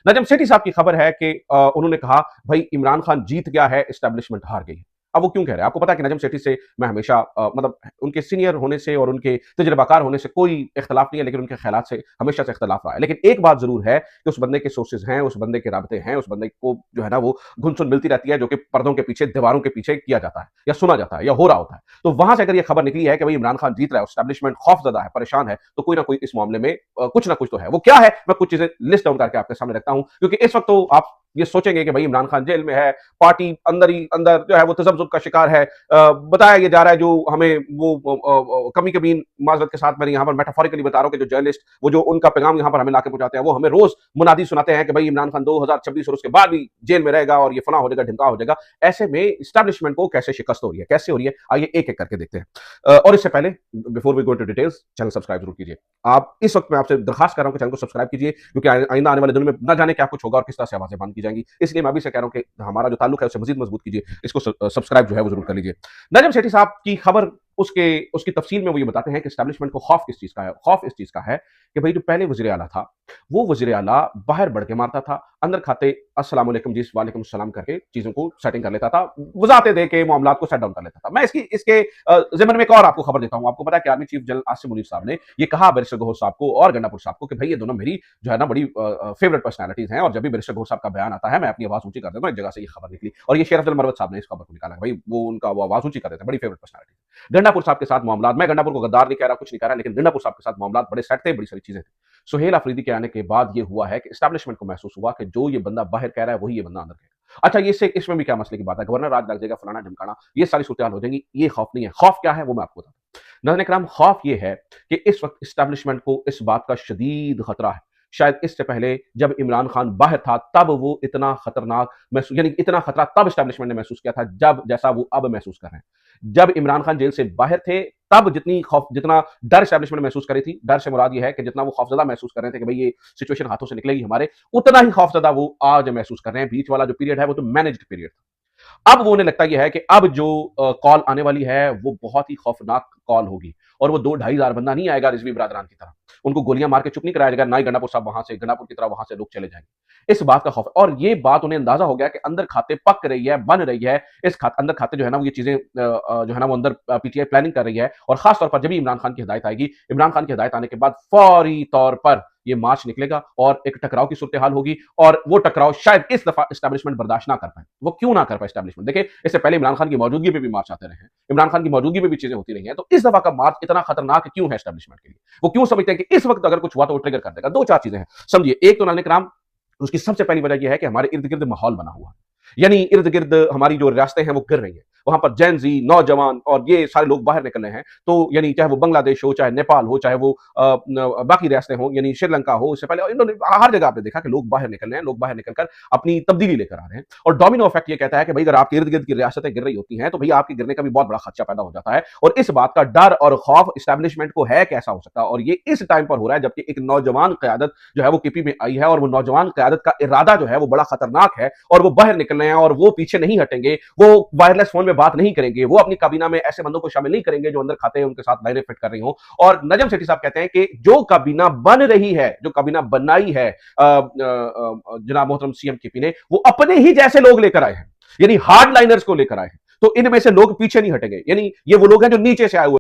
नजम सेठी साहब की खबर है कि उन्होंने कहा भाई इमरान खान जीत गया है, एस्टेब्लिशमेंट हार गई। अब वो क्यों कह रहे हैं? आपको पता है कि नजम सेठी से मैं हमेशा मतलब उनके सीनियर होने से और उनके तजुर्बाकार होने से कोई इख्तलाफ नहीं है, लेकिन उनके ख्यालात से हमेशा से इख्तलाफ रहा है। लेकिन एक बात जरूर है कि उस बंदे के सोर्सेज हैं, उस बंदे के राबते हैं, उस बंदे को जो है ना वो घुन सुन मिलती रहती है, जो कि पर्दों के पीछे, दीवारों के पीछे किया जाता है या सुना जाता है या हो रहा होता है। तो वहां से अगर ये खबर निकली है कि भाई इमरान खान जीत रहा है, एस्टेब्लिशमेंट खौफजदा है, परेशान है, तो कोई ना कोई इस मामले में कुछ ना कुछ तो है। वो क्या है, मैं कुछ चीजें लिस्ट डाउन करके आपके सामने रखता हूं, क्योंकि इस वक्त तो आप ये सोचेंगे कि भाई इमरान खान जेल में है, पार्टी अंदर ही अंदर जो है वो तजब्जुब का शिकार है। बताया ये जा रहा है, जो हमें वो कभी कभी माजरत के साथ मैंने यहाँ पर मेटाफोरिकली बता रहा हूँ कि जो जर्नलिस्ट वो जो उनका पैगाम यहाँ पर हमें लाके पहुंचाते हैं, वो हमें रोज मुनादी सुनाते हैं कि भाई इमरान खान 2026 और उसके बाद भी जेल में रहेगा और ये फना हो जाएगा, ढिमका हो जाएगा। ऐसे में इस्टेब्लिशमेंट को कैसे शिकस्त हो रही है, कैसे हो रही है, आइए एक एक करके देखते हैं। और इससे पहले before we go to details, channel subscribe जरूर कीजिए। आप इस वक्त मैं आपसे दरखास्त कर रहा हूं कि चैनल को सब्सक्राइब कीजिए, क्योंकि आइंदा आने वाले दिनों में ना जाने क्या कुछ होगा और किस तरह से आवाजें बंद की जाएंगी। इसलिए मैं अभी से कह रहा हूं कि हमारा जो ताल्लुक है उसे मजीद मजबूत कीजिए, इसको सब्सक्राइब जो है वो जरूर कर लीजिए। नजम सेठी साहब की खबर उसकी तफसील में वो ये बताते हैं कि एस्टेब्लिशमेंट को खौफ किस चीज का है। खौफ इस चीज का है कि भाई जो पहले वजीर आला था, वो वजीर आला बाहर बढ़ के मारता था, अंदर खाते अस्सलाम वालेकुम जी वालेकुम सलाम करके चीजों को सेटिंग कर लेता था, वजाते दे के मामला को सेट डाउन कर लेता था। मैं इसके जिम्मन में एक और आपको खबर देता हूं। आपको पता है कि army chief general Asim Munir साहब ने ये कहा बैरिस्टर गौहर साहब को और गंडापुर साहब को कि भाई ये दोनों मेरी जो है ना बड़ी फेवरेट पर्सनैलिटीज हैं, और जब भी बैरिस्टर गौहर साहब का बयान आता है मैं अपनी आवाज ऊंची कर देता हूं। एक जगह से ये खबर निकली और ये शेर अफजल मरवत साहब ने इस खबर को निकाला, भाई वो उनका वो आवाज ऊंची कर देते हैं, बड़ी फेवरेट पर्सनैलिटी। गंडापुर साहब के साथ मामला, मैं गंडापुर को गद्दार नहीं कह रहा, कुछ नहीं कह रहा, लेकिन गंडापुर साहब के साथ मामला बड़े सेट थे, बड़ी सारी चीजें थी। सुहेल अफरीदी के आने के बाद ये हुआ है कि एस्टेब्लिशमेंट को महसूस हुआ कि जो ये बंदा बाहर कह रहा है वही ये बंदा अंदर कहेगा। अच्छा, ये इसमें भी क्या मसले की बात है, गवर्नर राज लग जाएगा, फलाना ढमकाना, ये सारी सूरत हाल हो जाएंगी। ये खौफ नहीं है। खौफ क्या है वो मैं आपको बताता हूं। नाज़रीन किराम, खौफ ये है कि इस वक्त एस्टेब्लिशमेंट को इस बात का शदीद खतरा है। शायद इससे पहले जब इमरान खान बाहर था तब वो इतना खतरनाक महसूस, यानी इतना खतरा तब एस्टेब्लिशमेंट ने महसूस किया था जब जैसा वो अब महसूस कर रहे हैं। जब इमरान खान जेल से बाहर थे तब जितना डर एस्टेब्लिशमेंट महसूस करी थी, डर से मुराद ये है कि जितना वो खौफजदा महसूस कर रहे थे कि भाई ये सिचुएशन हाथों से निकलेगी हमारे, उतना ही खौफजदा वो आज महसूस कर रहे हैं। बीच वाला जो पीरियड है वो तो मैनेज्ड पीरियड था। अब वो उन्हें लगता यह है कि अब जो कॉल आने वाली है वो बहुत ही खौफनाक कॉल होगी, और वो 2-2.5 बंदा नहीं आएगा रिजवी बरादरान की तरह, उनको गोलियां मार के चुप नहीं कराया जाएगा, ना ही गंडापुर साहब वहां से, गंडापुर की तरह वहां से लोग चले जाएंगे। इस बात का खौफ, और ये बात उन्हें अंदाजा हो गया कि अंदर खाते पक रही है, बन रही है, अंदर खाते जो है ना वो ये चीजें जो है ना वो अंदर पीटीआई प्लानिंग कर रही है। और खासतौर पर जब इमरान खान की हिदायत आएगी, इमरान खान की हिदायत आने के बाद फौरी तौर पर ये मार्च निकलेगा और एक टकराव की सूरत हाल होगी, और वो टकराव शायद इस दफा एस्टेब्लिशमेंट बर्दाश्त ना कर पाए। वो क्यों ना कर पाए एस्टेब्लिशमेंट? देखिए, इससे पहले इमरान खान की मौजूदगी में भी मार्च आते रहे हैं, इमरान खान की मौजूदगी में भी चीजें होती रही हैं, तो इस दफा का मार्च इतना खतरनाक क्यों है एस्टेब्लिशमेंट के लिए? वो क्यों समझते हैं कि इस वक्त अगर कुछ हुआ तो वो ट्रिगर कर देगा? 2-4 चीजें हैं, समझिए। एक तो नाज़रीन किराम, उसकी सबसे पहली वजह यह है कि हमारे इर्द गिर्द माहौल बना हुआ है, यानी इर्द गिर्द हमारी जो रियासतें हैं वो गिर रही हैं, वहां पर जैन जी, नौजवान और ये सारे लोग बाहर निकल रहे हैं। तो यानी चाहे वो बांग्लादेश हो, चाहे नेपाल हो, चाहे वो बाकी रियासतें हो, यानी श्रीलंका हो, इससे पहले इन्होंने हर जगह आपने देखा कि लोग बाहर निकल रहे हैं, लोग बाहर निकलकर अपनी तब्दीली लेकर आ रहे हैं। और डोमिनो इफेक्ट ये कहता है कि भाई अगर आपके इर्द गिर्द की रियासतें गिर रही होती हैं तो भाई आपके गिरने का भी बहुत बड़ा खदशा पैदा हो जाता है। और इस बात का डर और खौफ एस्टेब्लिशमेंट को है, कैसा हो सकता है, और ये इस टाइम पर हो रहा है जबकि एक नौजवान क़यादत जो है वो केपी में आई है, और वो नौजवान क़यादत का इरादा जो है वो बड़ा खतरनाक है, और वो बाहर निकल रहे हैं और वो पीछे नहीं हटेंगे, वो वायरलेस फोन में बात नहीं करेंगे, वो अपनी काबीना में ऐसे बंदों को शामिल नहीं करेंगे जो अंदर खाते हैं उनके साथ लाइनें फिट कर रही हो। और नजम सेठी साहब कहते हैं कि जो काबीना बन रही है, जो काबीना बनाई है जनाब मोहतरम सीएम केपी ने, वो अपने ही जैसे लोग लेकर आए हैं, यानी हार्ड लाइनर्स को लेकर आए हैं। तो इनमें से लोग पीछे नहीं हटेंगे, यानी ये वो लोग हैं जो नीचे से आए हुए